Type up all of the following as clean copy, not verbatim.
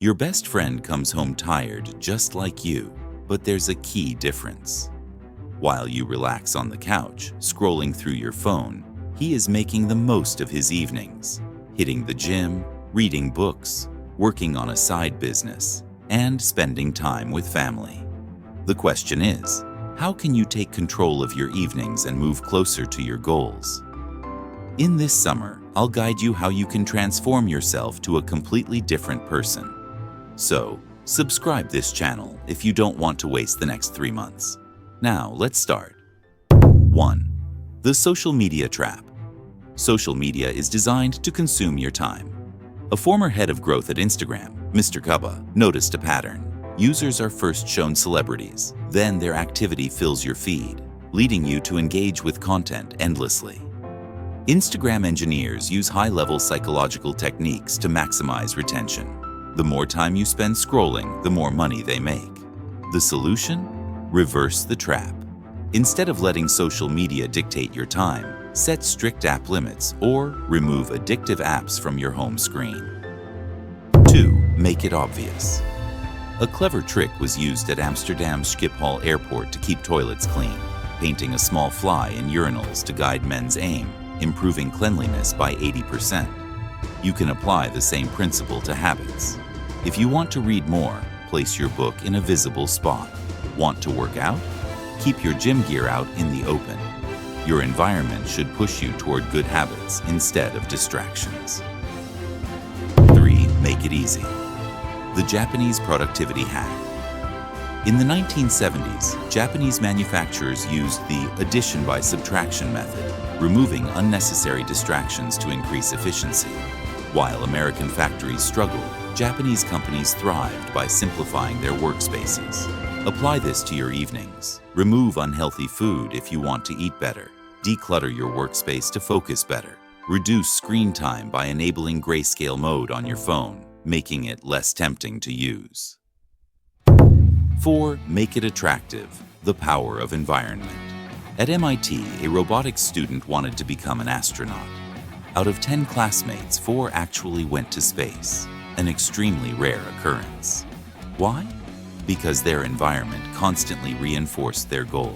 Your best friend comes home tired just like you, but there's a key difference. While you relax on the couch, scrolling through your phone, he is making the most of his evenings, hitting the gym, reading books, working on a side business, and spending time with family. The question is, how can you take control of your evenings and move closer to your goals? In this summer, I'll guide you how you can transform yourself to a completely different person. So, subscribe this channel if you don't want to waste the next 3 months. Now, let's start. 1. The social media trap. Social media is designed to consume your time. A former head of growth at Instagram, Mr. Kubba, noticed a pattern. Users are first shown celebrities, then their activity fills your feed, leading you to engage with content endlessly. Instagram engineers use high-level psychological techniques to maximize retention. The more time you spend scrolling, the more money they make. The solution? Reverse the trap. Instead of letting social media dictate your time, set strict app limits or remove addictive apps from your home screen. 2. Make it obvious. A clever trick was used at Amsterdam's Schiphol airport to keep toilets clean, painting a small fly in urinals to guide men's aim, improving cleanliness by 80%. You can apply the same principle to habits. If you want to read more, place your book in a visible spot. Want to work out? Keep your gym gear out in the open. Your environment should push you toward good habits instead of distractions. 3. Make it easy. The Japanese productivity hack. In the 1970s, Japanese manufacturers used the addition by subtraction method, removing unnecessary distractions to increase efficiency. While American factories struggled, Japanese companies thrived by simplifying their workspaces. Apply this to your evenings. Remove unhealthy food if you want to eat better. Declutter your workspace to focus better. Reduce screen time by enabling grayscale mode on your phone, making it less tempting to use. 4. Make it attractive. The power of environment. At MIT, a robotics student wanted to become an astronaut. Out of 10 classmates, 4 actually went to space, an extremely rare occurrence. Why? Because their environment constantly reinforced their goal.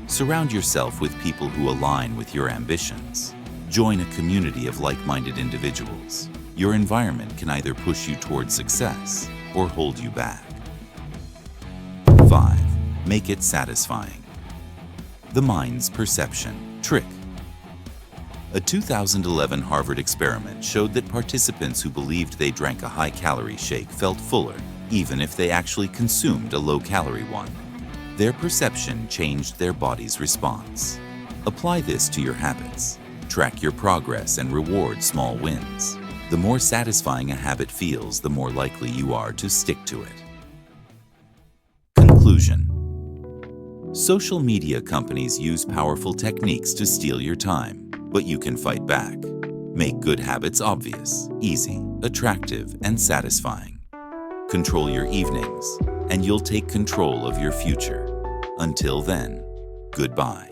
Surround yourself with people who align with your ambitions. Join a community of like-minded individuals. Your environment can either push you toward success or hold you back. 5. Make it satisfying. The mind's perception trick. A 2011 Harvard experiment showed that participants who believed they drank a high-calorie shake felt fuller, even if they actually consumed a low-calorie one. Their perception changed their body's response. Apply this to your habits. Track your progress and reward small wins. The more satisfying a habit feels, the more likely you are to stick to it. Conclusion. Social media companies use powerful techniques to steal your time, but you can fight back. Make good habits obvious, easy, attractive, and satisfying. Control your evenings, and you'll take control of your future. Until then, goodbye.